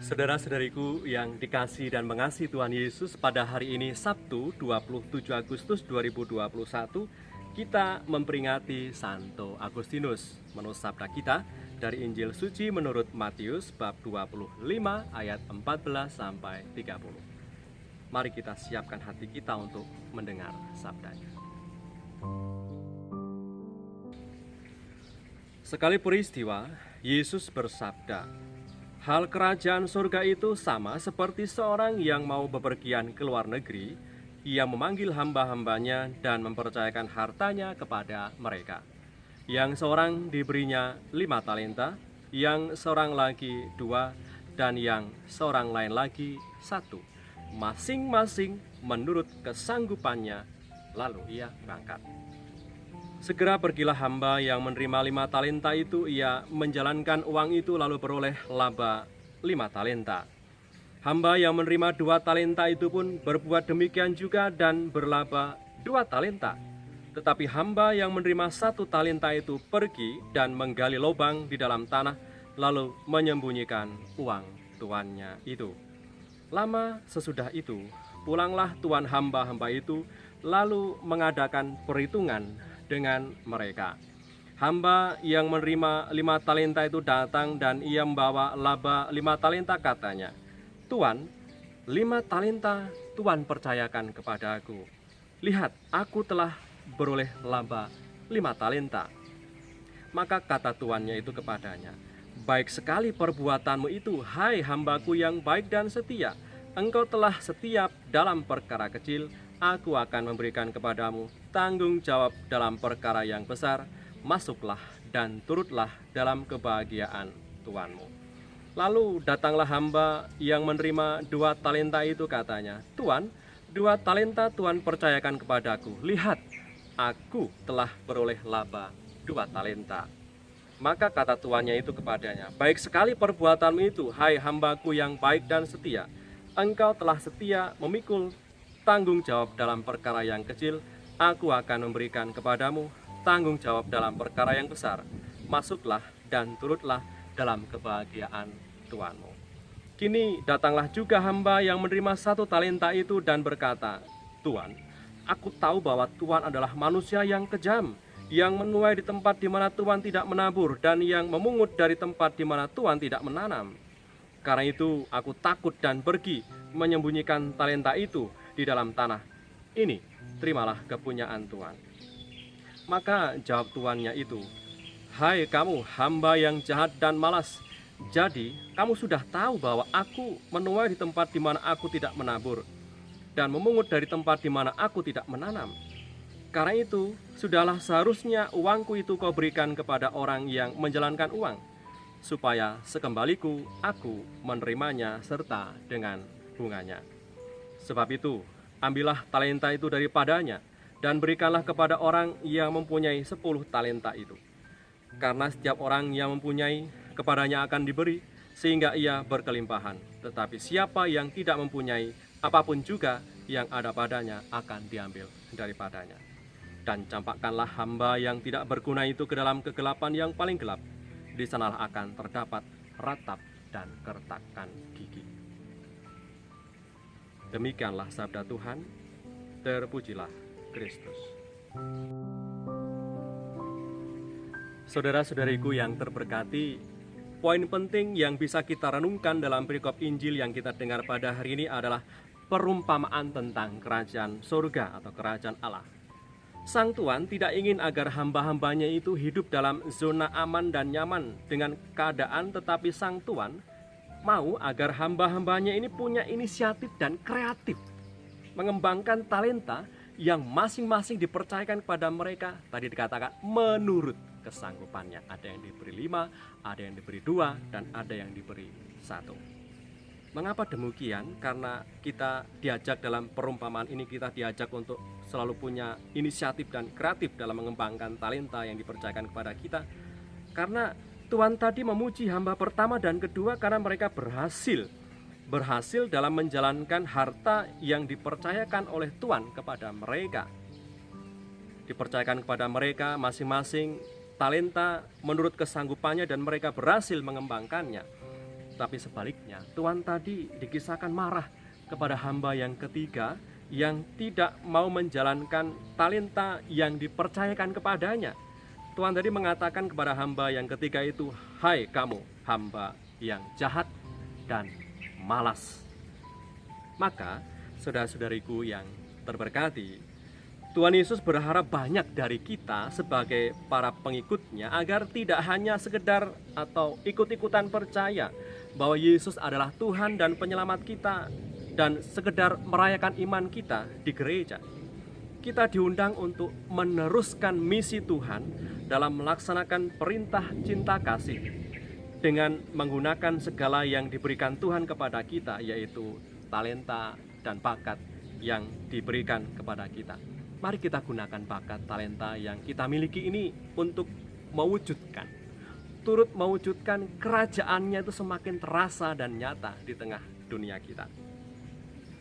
Saudara-saudariku yang dikasihi dan mengasihi Tuhan Yesus, pada hari ini Sabtu 27 Agustus 2021 kita memperingati Santo Agustinus. Menurut sabda kita dari Injil Suci menurut Matius bab 25 ayat 14 sampai 30. Mari kita siapkan hati kita untuk mendengar sabdanya. Sekali peristiwa, Yesus bersabda, "Hal kerajaan surga itu sama seperti seorang yang mau bepergian ke luar negeri. Ia memanggil hamba-hambanya dan mempercayakan hartanya kepada mereka. Yang seorang diberinya 5 talenta, yang seorang lagi 2, dan yang seorang lain lagi 1. Masing-masing menurut kesanggupannya, lalu ia berangkat. Segera pergilah hamba yang menerima 5 talenta itu. Ia menjalankan uang itu lalu beroleh laba 5 talenta. Hamba yang menerima 2 talenta itu pun berbuat demikian juga dan berlaba 2 talenta. Tetapi hamba yang menerima 1 talenta itu pergi dan menggali lubang di dalam tanah, lalu menyembunyikan uang tuannya itu. Lama sesudah itu, pulanglah tuan hamba-hamba itu, lalu mengadakan perhitungan dengan mereka. Hamba yang menerima 5 talenta itu datang dan ia membawa laba 5 talenta. Katanya, "Tuan, 5 talenta Tuan percayakan kepadaku. Lihat, aku telah beroleh laba 5 talenta." Maka kata tuannya itu kepadanya, "Baik sekali perbuatanmu itu, hai hambaku yang baik dan setia. Engkau telah setia dalam perkara kecil, aku akan memberikan kepadamu tanggung jawab dalam perkara yang besar. Masuklah dan turutlah dalam kebahagiaan tuanmu." Lalu datanglah hamba yang menerima 2 talenta itu. Katanya, "Tuan, 2 talenta Tuan percayakan kepadaku. Lihat, aku telah beroleh laba 2 talenta." Maka kata tuannya itu kepadanya, "Baik sekali perbuatanmu itu, hai hambaku yang baik dan setia. Engkau telah setia memikul tanggung jawab dalam perkara yang kecil, aku akan memberikan kepadamu tanggung jawab dalam perkara yang besar. Masuklah dan turutlah dalam kebahagiaan tuanmu." Kini datanglah juga hamba yang menerima 1 talenta itu dan berkata, "Tuan, aku tahu bahwa Tuan adalah manusia yang kejam, yang menuai di tempat di mana Tuan tidak menabur, dan yang memungut dari tempat di mana Tuan tidak menanam. Karena itu aku takut dan pergi menyembunyikan talenta itu di dalam tanah. Ini, terimalah kepunyaan Tuan." Maka jawab tuannya itu, "Hai kamu hamba yang jahat dan malas, jadi kamu sudah tahu bahwa aku menuai di tempat di mana aku tidak menabur, dan memungut dari tempat di mana aku tidak menanam. Karena itu, sudahlah seharusnya uangku itu kau berikan kepada orang yang menjalankan uang, supaya sekembaliku aku menerimanya serta dengan bunganya. Sebab itu, ambillah talenta itu daripadanya, dan berikanlah kepada orang yang mempunyai 10 talenta itu. Karena setiap orang yang mempunyai, kepadanya akan diberi, sehingga ia berkelimpahan. Tetapi siapa yang tidak mempunyai, apapun juga yang ada padanya akan diambil daripadanya. Dan campakkanlah hamba yang tidak berguna itu ke dalam kegelapan yang paling gelap. Di sanalah akan terdapat ratap dan kertakan gigi." Demikianlah sabda Tuhan. Terpujilah Kristus. Saudara-saudariku yang terberkati, poin penting yang bisa kita renungkan dalam perikop Injil yang kita dengar pada hari ini adalah perumpamaan tentang kerajaan surga atau kerajaan Allah. Sang Tuan tidak ingin agar hamba-hambanya itu hidup dalam zona aman dan nyaman dengan keadaan, tetapi Sang Tuan mau agar hamba-hambanya ini punya inisiatif dan kreatif, mengembangkan talenta yang masing-masing dipercayakan kepada mereka. Tadi dikatakan menurut kesanggupannya. Ada yang diberi 5, ada yang diberi 2, dan ada yang diberi 1. Mengapa demikian? Karena kita diajak dalam perumpamaan ini, kita diajak untuk selalu punya inisiatif dan kreatif dalam mengembangkan talenta yang dipercayakan kepada kita. Karena Tuhan tadi memuji hamba pertama dan kedua karena mereka berhasil dalam menjalankan harta yang dipercayakan oleh Tuhan kepada mereka. Dipercayakan kepada mereka masing-masing talenta menurut kesanggupannya dan mereka berhasil mengembangkannya. Tapi sebaliknya, Tuhan tadi dikisahkan marah kepada hamba yang ketiga yang tidak mau menjalankan talenta yang dipercayakan kepadanya. Tuhan tadi mengatakan kepada hamba yang ketiga itu, "Hai kamu, hamba yang jahat dan malas." Maka, saudara-saudariku yang terberkati, Tuhan Yesus berharap banyak dari kita sebagai para pengikutnya agar tidak hanya sekedar atau ikut-ikutan percaya bahwa Yesus adalah Tuhan dan penyelamat kita dan sekedar merayakan iman kita di gereja. Kita diundang untuk meneruskan misi Tuhan dalam melaksanakan perintah cinta kasih dengan menggunakan segala yang diberikan Tuhan kepada kita, yaitu talenta dan bakat yang diberikan kepada kita. Mari kita gunakan bakat talenta yang kita miliki ini untuk turut mewujudkan kerajaannya itu semakin terasa dan nyata di tengah dunia kita.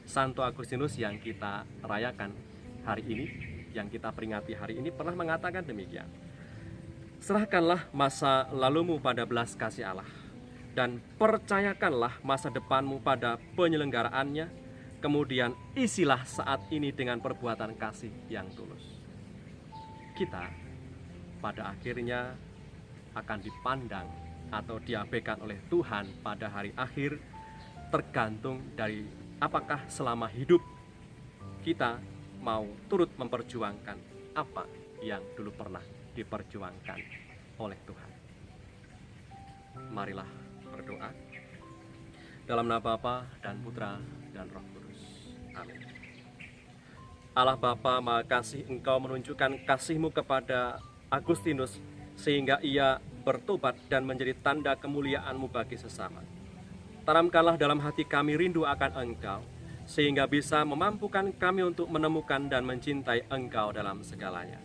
Santo Agustinus yang kita rayakan hari ini, yang kita peringati hari ini, pernah mengatakan demikian: serahkanlah masa lalumu pada belas kasih Allah, dan percayakanlah masa depanmu pada penyelenggaraannya. Kemudian isilah saat ini dengan perbuatan kasih yang tulus. Kita pada akhirnya akan dipandang atau diabaikan oleh Tuhan pada hari akhir, tergantung dari apakah selama hidup kita mau turut memperjuangkan apa yang dulu pernah diperjuangkan oleh Tuhan. Marilah berdoa. Dalam nama Bapa dan Putra dan Roh Kudus. Amin. Allah Bapa, Maha Kasih, Engkau menunjukkan kasih-Mu kepada Agustinus sehingga ia bertobat dan menjadi tanda kemuliaan-Mu bagi sesama. Tanamkanlah dalam hati kami rindu akan Engkau, sehingga bisa memampukan kami untuk menemukan dan mencintai Engkau dalam segalanya.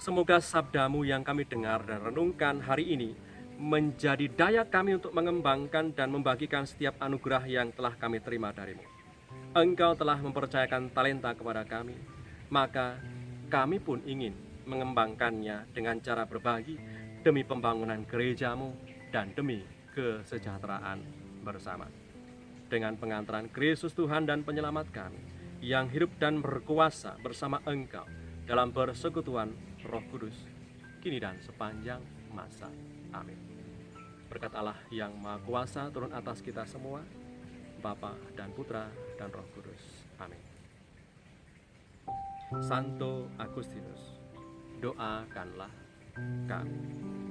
Semoga sabda-Mu yang kami dengar dan renungkan hari ini menjadi daya kami untuk mengembangkan dan membagikan setiap anugerah yang telah kami terima dari-Mu. Engkau telah mempercayakan talenta kepada kami, maka kami pun ingin mengembangkannya dengan cara berbagi demi pembangunan gereja-Mu dan demi kesejahteraan bersama. Dengan pengantaran Kristus Tuhan dan penyelamat kami, yang hidup dan berkuasa bersama Engkau dalam persekutuan Roh Kudus, kini dan sepanjang masa. Amin. Berkat Allah yang Maha Kuasa turun atas kita semua, Bapa dan Putra dan Roh Kudus. Amin. Santo Agustinus, doakanlah kami.